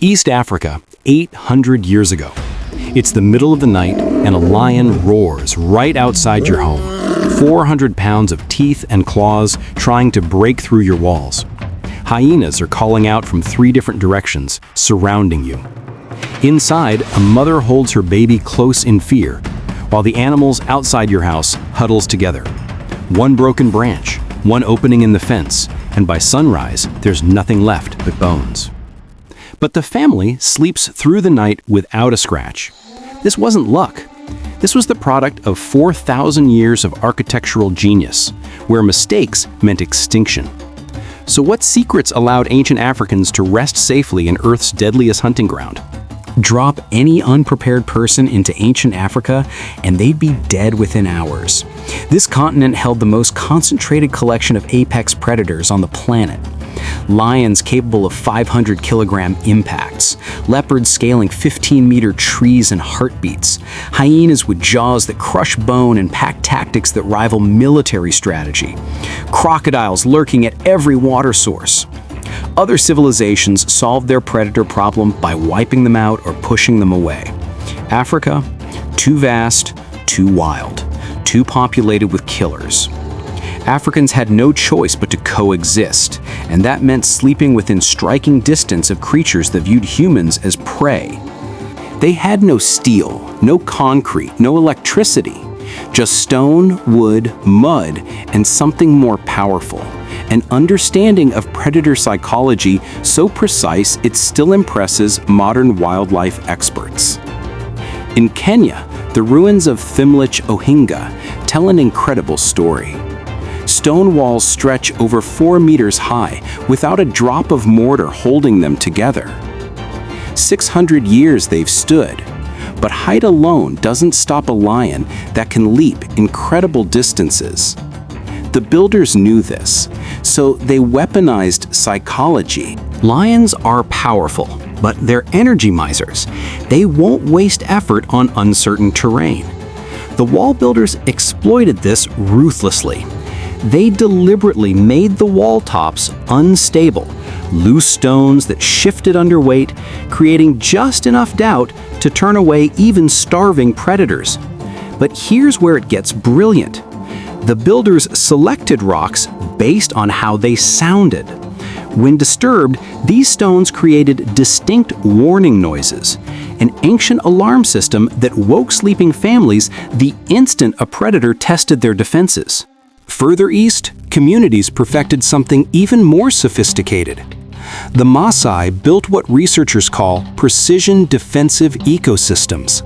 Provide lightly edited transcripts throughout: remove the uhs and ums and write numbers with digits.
East Africa, 800 years ago. It's the middle of the night and a lion roars right outside your home. 400 pounds of teeth and claws trying to break through your walls. Hyenas are calling out from 3 different directions, surrounding you. Inside, a mother holds her baby close in fear, while the animals outside your house huddles together. One broken branch, one opening in the fence, and by sunrise, there's nothing left but bones. But the family sleeps through the night without a scratch. This wasn't luck. This was the product of 4,000 years of architectural genius, where mistakes meant extinction. So what secrets allowed ancient Africans to rest safely in Earth's deadliest hunting ground? Drop any unprepared person into ancient Africa and they'd be dead within hours. This continent held the most concentrated collection of apex predators on the planet. Lions capable of 500-kilogram impacts, leopards scaling 15-meter trees in heartbeats, hyenas with jaws that crush bone and pack tactics that rival military strategy, crocodiles lurking at every water source. Other civilizations solved their predator problem by wiping them out or pushing them away. Africa, too vast, too wild, too populated with killers. Africans had no choice but to coexist, and that meant sleeping within striking distance of creatures that viewed humans as prey. They had no steel, no concrete, no electricity, just stone, wood, mud, and something more powerful. An understanding of predator psychology so precise it still impresses modern wildlife experts. In Kenya, the ruins of Thimlich Ohinga tell an incredible story. Stone walls stretch over 4 meters high without a drop of mortar holding them together. 600 years they've stood, but height alone doesn't stop a lion that can leap incredible distances. The builders knew this, so they weaponized psychology. Lions are powerful, but they're energy misers. They won't waste effort on uncertain terrain. The wall builders exploited this ruthlessly. They deliberately made the wall tops unstable, loose stones that shifted under weight, creating just enough doubt to turn away even starving predators. But here's where it gets brilliant. The builders selected rocks based on how they sounded. When disturbed, these stones created distinct warning noises, an ancient alarm system that woke sleeping families the instant a predator tested their defenses. Further east, communities perfected something even more sophisticated. The Maasai built what researchers call precision defensive ecosystems.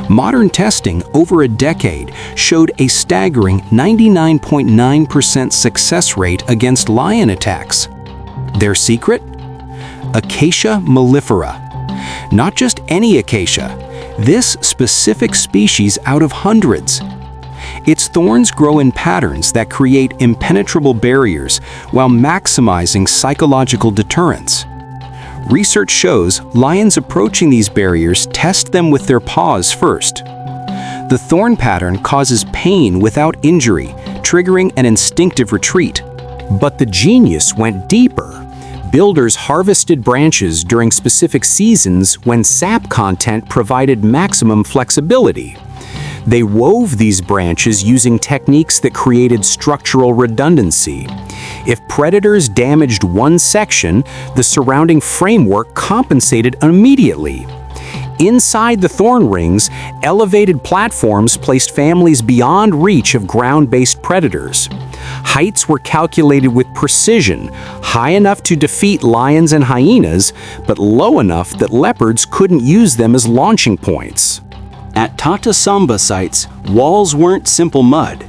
Modern testing over a decade showed a staggering 99.9% success rate against lion attacks. Their secret? Acacia mellifera. Not just any acacia, this specific species out of hundreds. Its thorns grow in patterns that create impenetrable barriers while maximizing psychological deterrence. Research shows lions approaching these barriers test them with their paws first. The thorn pattern causes pain without injury, triggering an instinctive retreat. But the genius went deeper. Builders harvested branches during specific seasons when sap content provided maximum flexibility. They wove these branches using techniques that created structural redundancy. If predators damaged one section, the surrounding framework compensated immediately. Inside the thorn rings, elevated platforms placed families beyond reach of ground-based predators. Heights were calculated with precision, high enough to defeat lions and hyenas, but low enough that leopards couldn't use them as launching points. At Tata Samba sites, walls weren't simple mud.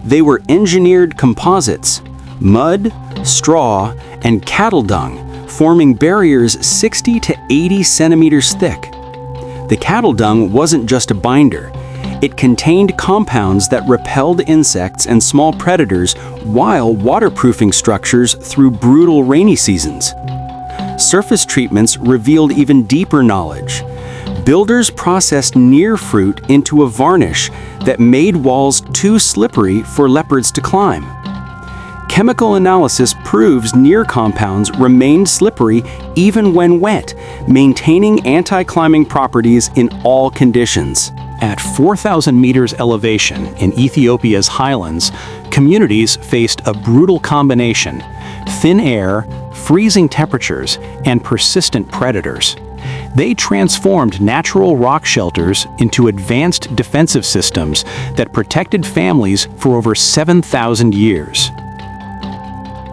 They were engineered composites, mud, straw, and cattle dung, forming barriers 60 to 80 centimeters thick. The cattle dung wasn't just a binder. It contained compounds that repelled insects and small predators while waterproofing structures through brutal rainy seasons. Surface treatments revealed even deeper knowledge. Builders processed near fruit into a varnish that made walls too slippery for leopards to climb. Chemical analysis proves near compounds remained slippery even when wet, maintaining anti-climbing properties in all conditions. At 4,000 meters elevation in Ethiopia's highlands, communities faced a brutal combination: thin air, freezing temperatures, and persistent predators. They transformed natural rock shelters into advanced defensive systems that protected families for over 7,000 years.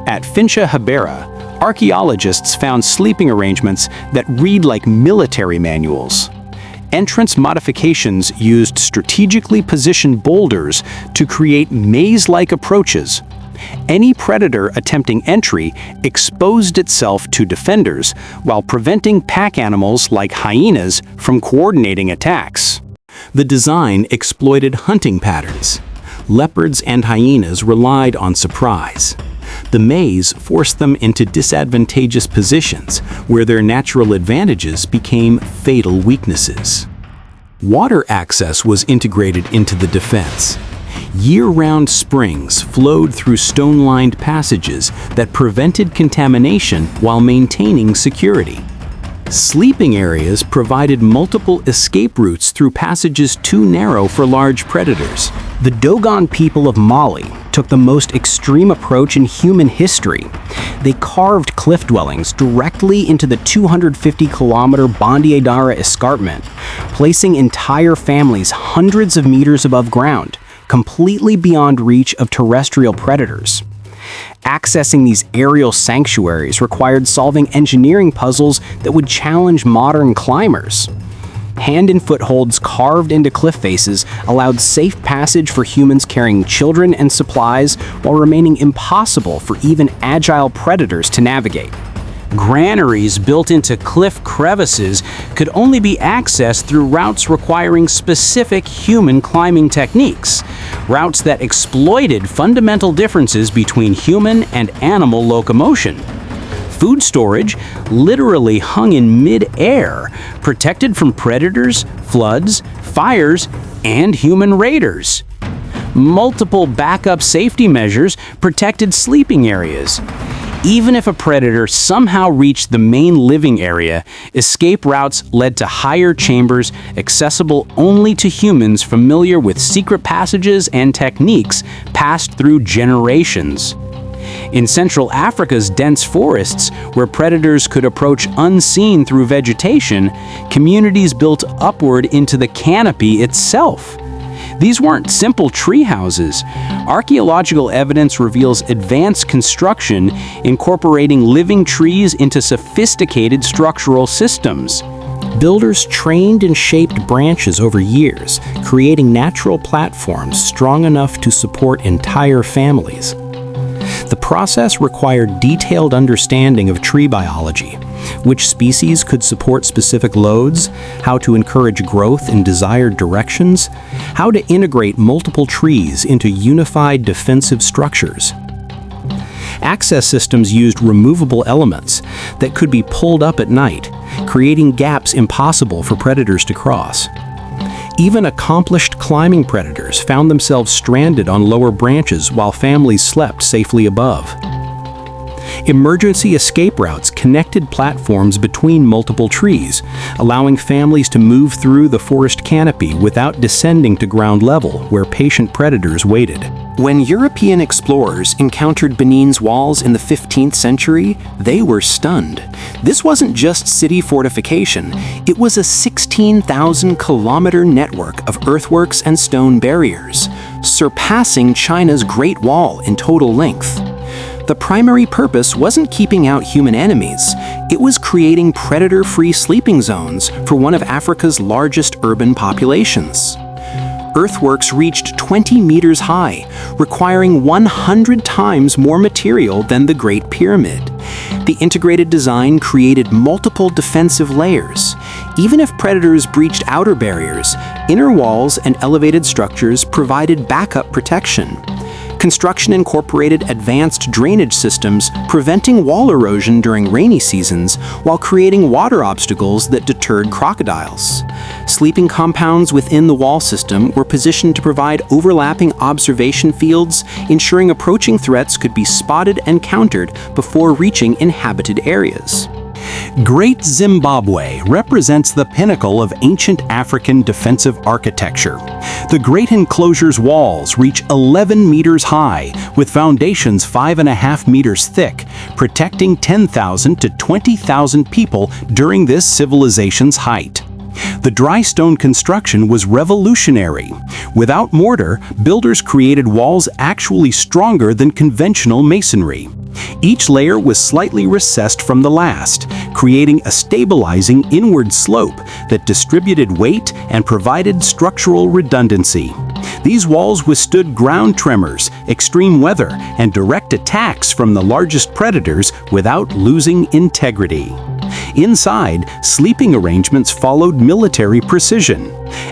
At Fincha Habera, archaeologists found sleeping arrangements that read like military manuals. Entrance modifications used strategically positioned boulders to create maze-like approaches. Any predator attempting entry exposed itself to defenders while preventing pack animals like hyenas from coordinating attacks. The design exploited hunting patterns. Leopards and hyenas relied on surprise. The maze forced them into disadvantageous positions where their natural advantages became fatal weaknesses. Water access was integrated into the defense. Year-round springs flowed through stone-lined passages that prevented contamination while maintaining security. Sleeping areas provided multiple escape routes through passages too narrow for large predators. The Dogon people of Mali took the most extreme approach in human history. They carved cliff dwellings directly into the 250-kilometer Bandiedara escarpment, placing entire families hundreds of meters above ground, completely beyond reach of terrestrial predators. Accessing these aerial sanctuaries required solving engineering puzzles that would challenge modern climbers. Hand and footholds carved into cliff faces allowed safe passage for humans carrying children and supplies while remaining impossible for even agile predators to navigate. Granaries built into cliff crevices could only be accessed through routes requiring specific human climbing techniques, routes that exploited fundamental differences between human and animal locomotion. Food storage literally hung in mid-air, protected from predators, floods, fires, and human raiders. Multiple backup safety measures protected sleeping areas. Even if a predator somehow reached the main living area, escape routes led to higher chambers accessible only to humans familiar with secret passages and techniques passed through generations. In Central Africa's dense forests, where predators could approach unseen through vegetation, communities built upward into the canopy itself. These weren't simple tree houses. Archaeological evidence reveals advanced construction incorporating living trees into sophisticated structural systems. Builders trained and shaped branches over years, creating natural platforms strong enough to support entire families. The process required detailed understanding of tree biology, which species could support specific loads, how to encourage growth in desired directions, how to integrate multiple trees into unified defensive structures. Access systems used removable elements that could be pulled up at night, creating gaps impossible for predators to cross. Even accomplished climbing predators found themselves stranded on lower branches while families slept safely above. Emergency escape routes connected platforms between multiple trees, allowing families to move through the forest canopy without descending to ground level where patient predators waited. When European explorers encountered Benin's walls in the 15th century, they were stunned. This wasn't just city fortification, it was a 16,000-kilometer network of earthworks and stone barriers, surpassing China's Great Wall in total length. The primary purpose wasn't keeping out human enemies, it was creating predator-free sleeping zones for one of Africa's largest urban populations. Earthworks reached 20 meters high, requiring 100 times more material than the Great Pyramid. The integrated design created multiple defensive layers. Even if predators breached outer barriers, inner walls and elevated structures provided backup protection. Construction incorporated advanced drainage systems, preventing wall erosion during rainy seasons while creating water obstacles that deterred crocodiles. Sleeping compounds within the wall system were positioned to provide overlapping observation fields, ensuring approaching threats could be spotted and countered before reaching inhabited areas. Great Zimbabwe represents the pinnacle of ancient African defensive architecture. The Great Enclosure's walls reach 11 meters high, with foundations 5.5 meters thick, protecting 10,000 to 20,000 people during this civilization's height. The dry stone construction was revolutionary. Without mortar, builders created walls actually stronger than conventional masonry. Each layer was slightly recessed from the last, creating a stabilizing inward slope that distributed weight and provided structural redundancy. These walls withstood ground tremors, extreme weather, and direct attacks from the largest predators without losing integrity. Inside, sleeping arrangements followed military precision.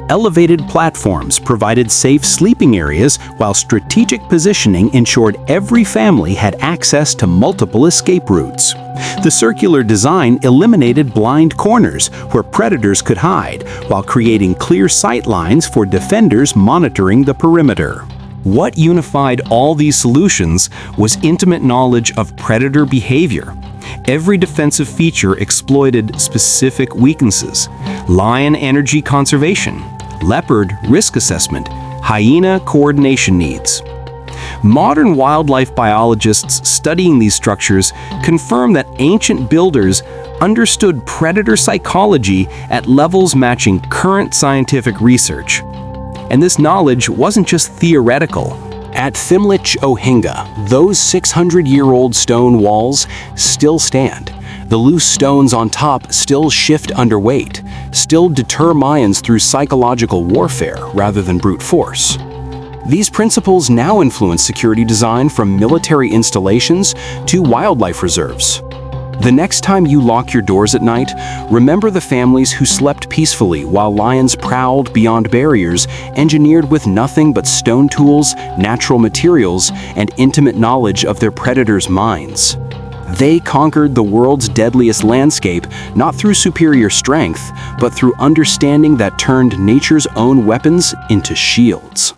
Elevated platforms provided safe sleeping areas, while strategic positioning ensured every family had access to multiple escape routes. The circular design eliminated blind corners where predators could hide, while creating clear sight lines for defenders monitoring the perimeter. What unified all these solutions was intimate knowledge of predator behavior. Every defensive feature exploited specific weaknesses: lion energy conservation, leopard risk assessment, hyena coordination needs. Modern wildlife biologists studying these structures confirm that ancient builders understood predator psychology at levels matching current scientific research. And this knowledge wasn't just theoretical. At Thimlich Ohinga, those 600-year-old stone walls still stand. The loose stones on top still shift under weight, still deter Mayans through psychological warfare rather than brute force. These principles now influence security design from military installations to wildlife reserves. The next time you lock your doors at night, remember the families who slept peacefully while lions prowled beyond barriers engineered with nothing but stone tools, natural materials, and intimate knowledge of their predators' minds. They conquered the world's deadliest landscape not through superior strength, but through understanding that turned nature's own weapons into shields.